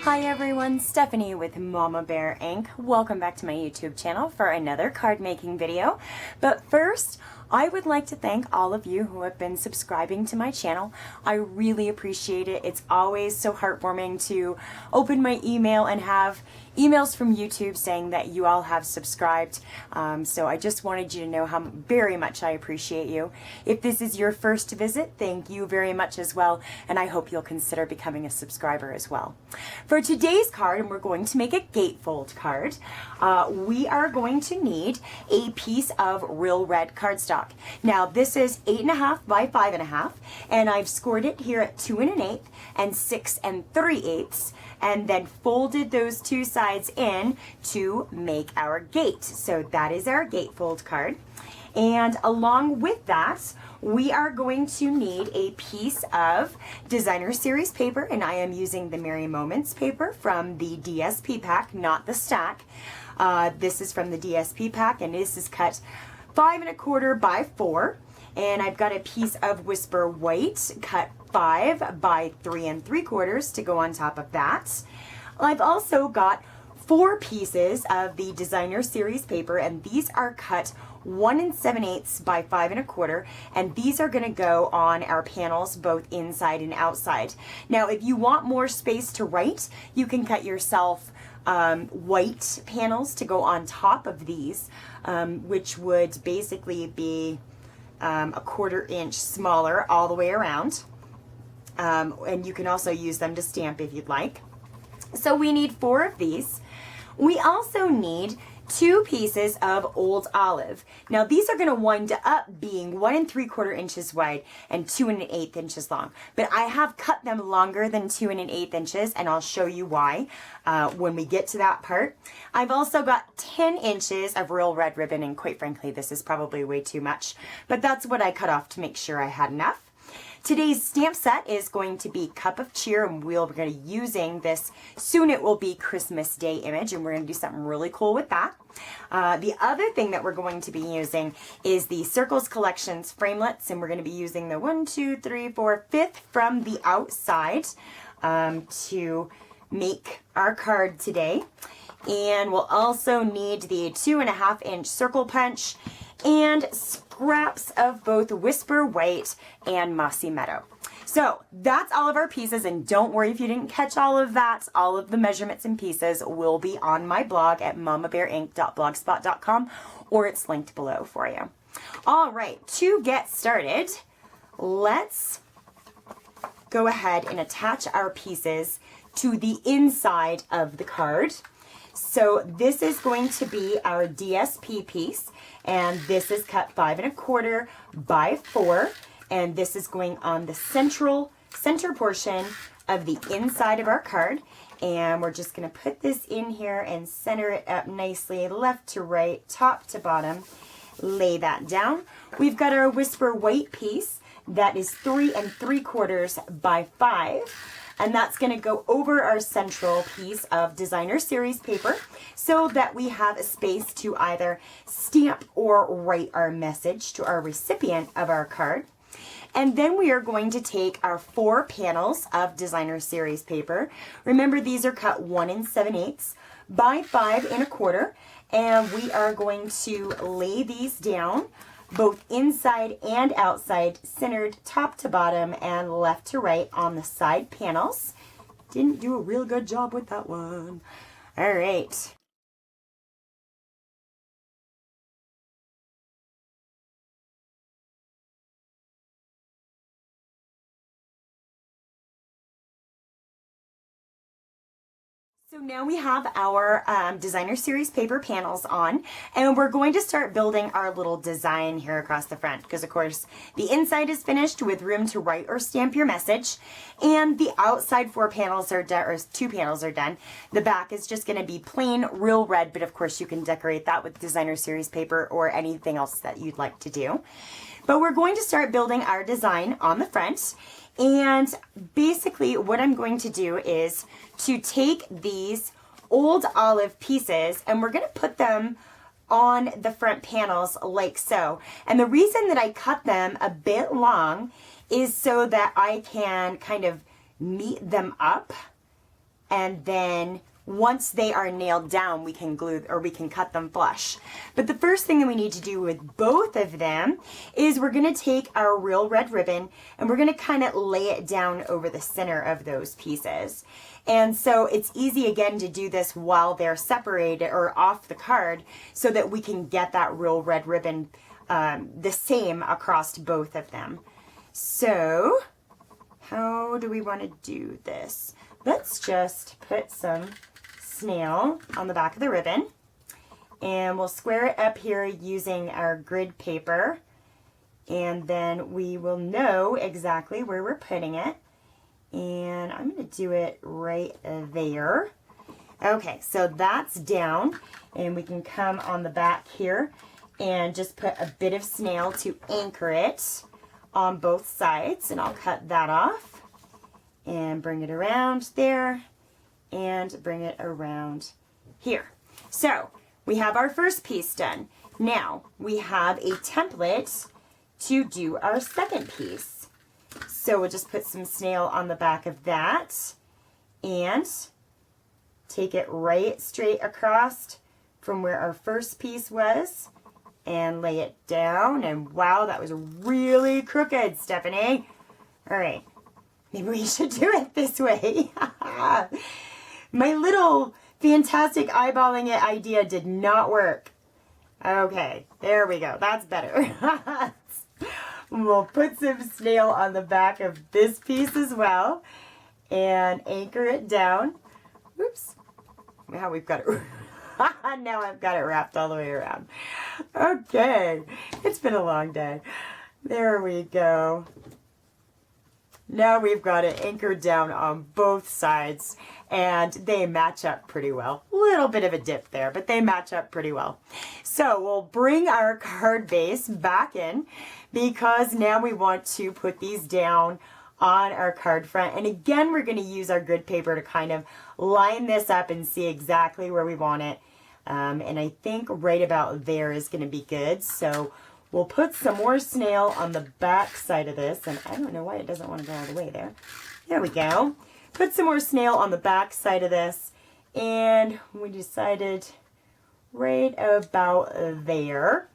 Hi everyone, Stephanie with Mama Bear Inc. Welcome back to my YouTube channel for another card making video. But first, I would like to thank all of you who have been subscribing to my channel. I really appreciate it. It's always so heartwarming to open my email and have emails from YouTube saying that you all have subscribed. So I just wanted you to know how very much I appreciate you. If this is your first visit, thank you very much as well, and I hope you'll consider becoming a subscriber as well. For today's card, and we're going to make a gatefold card, we are going to need a piece of real red cardstock. Now this is 8.5 by 5.5, and I've scored it here at 2 1/8 and 6 3/8, and then folded those two sides in to make our gate. So that is our gatefold card. And along with that, we are going to need a piece of designer series paper, and I am using the Merry Moments paper from the DSP pack, not the stack. This is from the DSP pack, and this is cut 5 1/4 by 4. And I've got a piece of Whisper White cut 5 by 3 3/4 to go on top of that. I've also got 4 pieces of the designer series paper, and these are cut 1 7/8 by 5 1/4, and these are going to go on our panels both inside and outside. Now if you want more space to write, you can cut yourself white panels to go on top of these, which would basically be a 1/4 inch smaller all the way around, and you can also use them to stamp if you'd like. So we need 4 of these. We also need 2 pieces of old olive. Now these are going to wind up being 1 3/4 inches wide and 2 1/8 inches long, but I have cut them longer than 2 1/8 inches, and I'll show you why when we get to that part. I've also got 10 inches of real red ribbon, and quite frankly this is probably way too much, but that's what I cut off to make sure I had enough. Today's stamp set is going to be Cup of Cheer, and we're going to be using this Soon It Will Be Christmas Day image, and we're going to do something really cool with that. The other thing that we're going to be using is the Circles Collections framelets, and we're going to be using the 1, 2, 3, 4, 5th from the outside to make our card today. And we'll also need the 2.5 inch circle punch and scraps of both Whisper White and Mossy Meadow. So that's all of our pieces, and don't worry if you didn't catch all of that. All of the measurements and pieces will be on my blog at mamabearinc.blogspot.com, or it's linked below for you. All right, to get started, let's go ahead and attach our pieces to the inside of the card. So this is going to be our DSP piece, and this is cut 5 1/4 by 4, and this is going on the center portion of the inside of our card. And we're just going to put this in here and center it up nicely, left to right, top to bottom. Lay that down. We've got our Whisper White piece that is 3 3/4 by 5. And that's going to go over our central piece of designer series paper so that we have a space to either stamp or write our message to our recipient of our card. And then we are going to take our 4 panels of designer series paper. Remember, these are cut 1 7/8 by 5 1/4, and we are going to lay these down both inside and outside, centered top to bottom and left to right on the side panels. Didn't do a real good job with that one. All right. So now we have our designer series paper panels on, and we're going to start building our little design here across the front, because of course the inside is finished with room to write or stamp your message, and the outside 4 panels are done, or 2 panels are done. The back is just going to be plain real red, but of course you can decorate that with designer series paper or anything else that you'd like to do. But we're going to start building our design on the front. And basically what I'm going to do is to take these old olive pieces, and we're going to put them on the front panels like so. And the reason that I cut them a bit long is so that I can kind of meet them up and then once they are nailed down, we can glue, or we can cut them flush. But the first thing that we need to do with both of them is we're going to take our real red ribbon and we're going to kind of lay it down over the center of those pieces. And so it's easy again to do this while they're separated or off the card so that we can get that real red ribbon the same across both of them. So how do we want to do this? Let's just put some snail on the back of the ribbon, and we'll square it up here using our grid paper, and then we will know exactly where we're putting it. And I'm going to do it right there. Okay, so that's down, and we can come on the back here and just put a bit of snail to anchor it on both sides, and I'll cut that off and bring it around there and bring it around here. So we have our first piece done. Now we have a template to do our second piece. So we'll just put some snail on the back of that and take it right straight across from where our first piece was and lay it down. And wow, that was really crooked, Stephanie. All right, maybe we should do it this way. My little fantastic eyeballing it idea did not work. Okay, there we go. That's better. We'll put some snail on the back of this piece as well and anchor it down. Oops. Now we've got it. Now I've got it wrapped all the way around. Okay, it's been a long day. There we go. Now we've got it anchored down on both sides, and they match up pretty well. A little bit of a dip there, but they match up pretty well. So we'll bring our card base back in because now we want to put these down on our card front. And again, we're going to use our grid paper to kind of line this up and see exactly where we want it. And I think right about there is going to be good. So we'll put some more snail on the back side of this, and I don't know why it doesn't want to go all the way there. There we go. Put some more snail on the back side of this, and we decided right about there.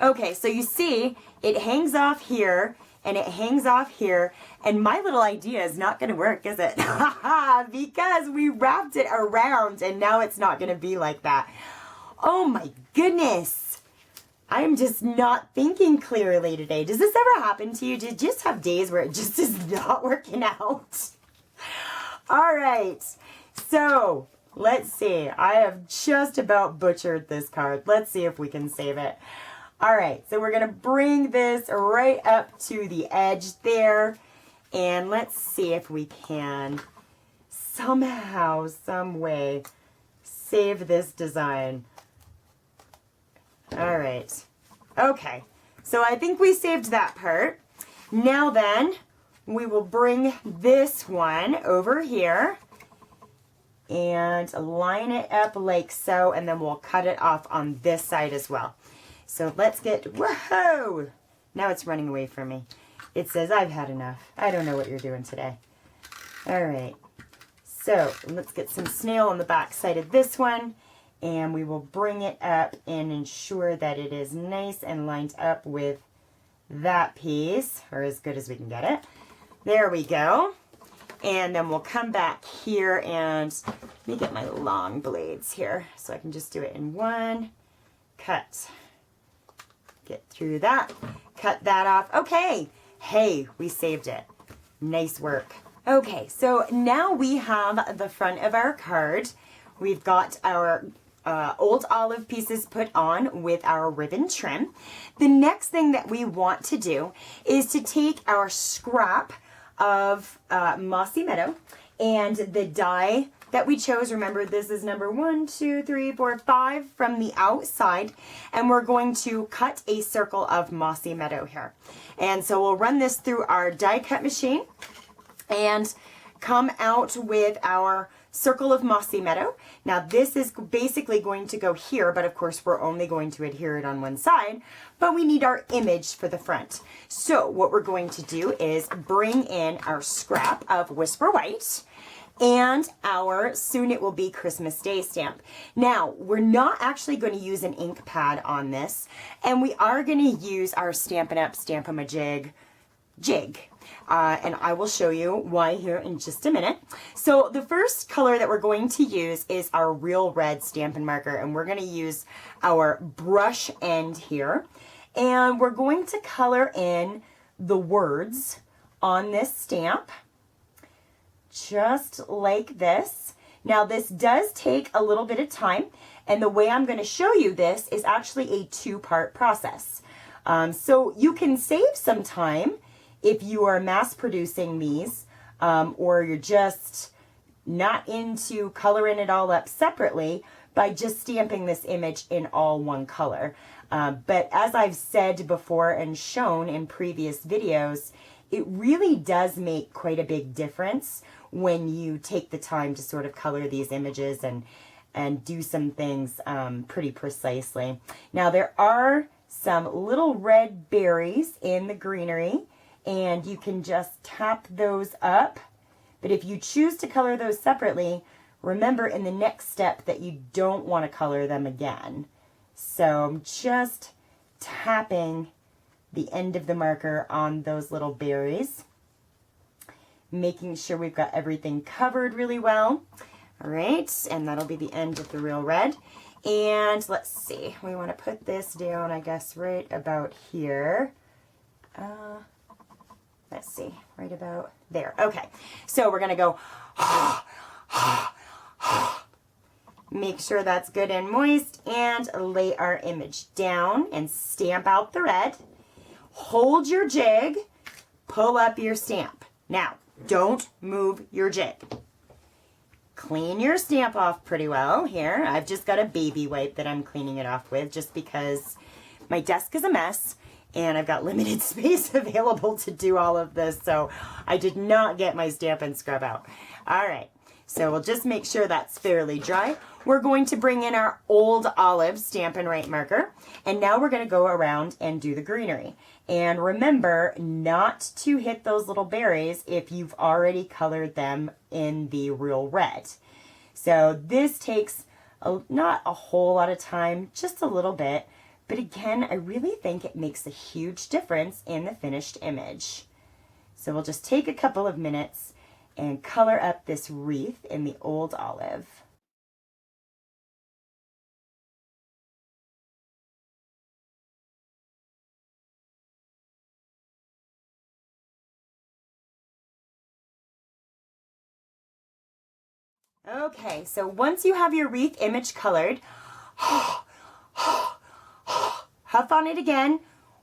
Okay, so you see it hangs off here, and it hangs off here, and my little idea is not going to work, is it? Because we wrapped it around, and now it's not going to be like that. Oh my goodness. I'm just not thinking clearly today. Does this ever happen to you? Do you just have days where it just is not working out? All right, so let's see. I have just about butchered this card. Let's see if we can save it. All right, so we're going to bring this right up to the edge there, and let's see if we can somehow, some way save this design. All right. Okay. So I think we saved that part. Now then, we will bring this one over here and line it up like so, and then we'll cut it off on this side as well. So let's get, whoa! Now it's running away from me. It says, I've had enough. I don't know what you're doing today. All right. So let's get some snail on the back side of this one. And we will bring it up and ensure that it is nice and lined up with that piece, or as good as we can get it. There we go. And then we'll come back here and let me get my long blades here so I can just do it in one cut. Get through that, cut that off. Okay, hey, we saved it. Nice work. Okay, so now we have the front of our card. We've got our old olive pieces put on with our ribbon trim. The next thing that we want to do is to take our scrap of Mossy Meadow and the die that we chose. Remember, this is number 1, 2, 3, 4, 5 from the outside, and we're going to cut a circle of Mossy Meadow here. And so we'll run this through our die cut machine and come out with our circle of Mossy Meadow. Now this is basically going to go here, but of course we're only going to adhere it on one side, but we need our image for the front. So what we're going to do is bring in our scrap of Whisper White, and our Soon It Will Be Christmas Day stamp. Now, we're not actually going to use an ink pad on this, and we are going to use our Stampin' Up! Stamp-A-Ma-Jig jig. And I will show you why here in just a minute. So the first color that we're going to use is our Real Red Stampin' Marker, and we're going to use our brush end here. And we're going to color in the words on this stamp, just like this. Now this does take a little bit of time, and the way I'm going to show you this is actually a two-part process. So you can save some time if you are mass producing these, or you're just not into coloring it all up separately, by just stamping this image in all one color. But as I've said before and shown in previous videos, it really does make quite a big difference when you take the time to sort of color these images and do some things pretty precisely. Now there are some little red berries in the greenery, and you can just tap those up. But if you choose to color those separately, remember in the next step that you don't want to color them again. So I'm just tapping the end of the marker on those little berries, making sure we've got everything covered really well. All right, and that'll be the end of the Real Red. And let's see, we want to put this down, I guess, right about here. Let's see, right about there. Okay, so we're going to go, make sure that's good and moist, and lay our image down and stamp out the red. Hold your jig, pull up your stamp. Now, don't move your jig. Clean your stamp off pretty well here. I've just got a baby wipe that I'm cleaning it off with just because my desk is a mess and I've got limited space available to do all of this, so I did not get my Stampin' Scrub out. All right, so we'll just make sure that's fairly dry. We're going to bring in our Old Olive Stampin' Right marker, and now we're going to go around and do the greenery. And remember not to hit those little berries if you've already colored them in the Real Red. So this takes not a whole lot of time, just a little bit. But again, I really think it makes a huge difference in the finished image. So we'll just take a couple of minutes and color up this wreath in the Old Olive. Okay, so once you have your wreath image colored, huff on it again,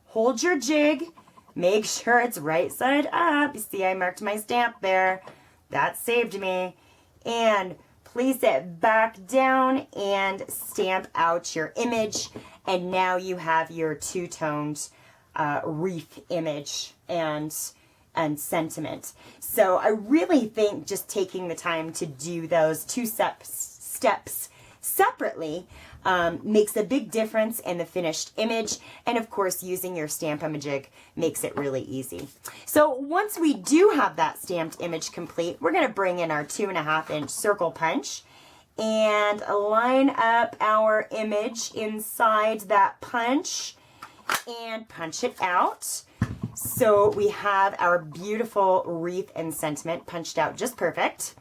hold your jig, make sure it's right side up. You see I marked my stamp there. That saved me. And place it back down and stamp out your image. And now you have your two-toned wreath image and sentiment. So I really think just taking the time to do those two steps separately makes a big difference in the finished image, and of course using your Stamp-A-Ma-Jig makes it really easy. So once we do have that stamped image complete, we're going to bring in our 2.5-inch circle punch and line up our image inside that punch and punch it out. So we have our beautiful wreath and sentiment punched out just perfect.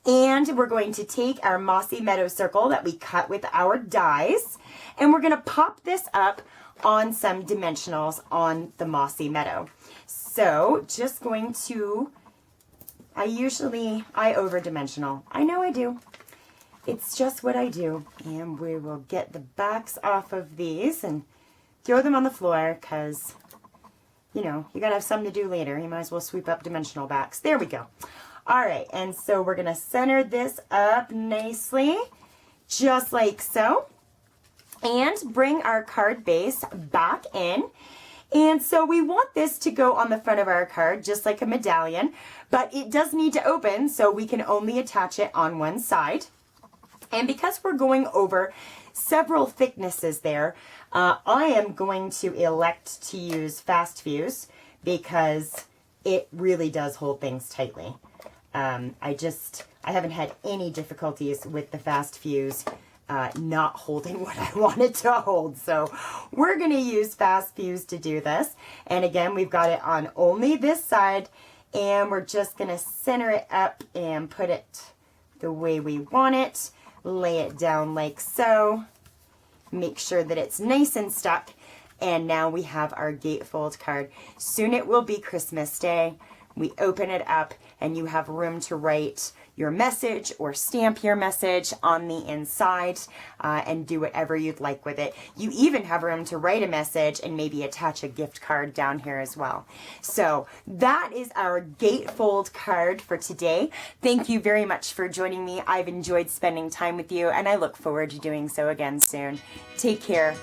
And we're going to take our Mossy Meadow circle that we cut with our dies, and we're going to pop this up on some dimensionals on the Mossy Meadow. So just going to, I over-dimensional. I know I do. It's just what I do. And we will get the backs off of these and throw them on the floor because, you know, you got to have something to do later. You might as well sweep up dimensional backs. There we go. All right, and so we're going to center this up nicely, just like so, and bring our card base back in. And so we want this to go on the front of our card, just like a medallion, but it does need to open, so we can only attach it on one side. And because we're going over several thicknesses there, I am going to elect to use Fast Fuse because it really does hold things tightly. I haven't had any difficulties with the fast fuse not holding what I want it to hold. So we're going to use fast fuse to do this. And again, we've got it on only this side, and we're just going to center it up and put it the way we want it. Lay it down like so. Make sure that it's nice and stuck. And now we have our gatefold card. Soon it will be Christmas Day. We open it up and you have room to write your message or stamp your message on the inside and do whatever you'd like with it. You even have room to write a message and maybe attach a gift card down here as well. So that is our gatefold card for today. Thank you very much for joining me. I've enjoyed spending time with you, and I look forward to doing so again soon. Take care.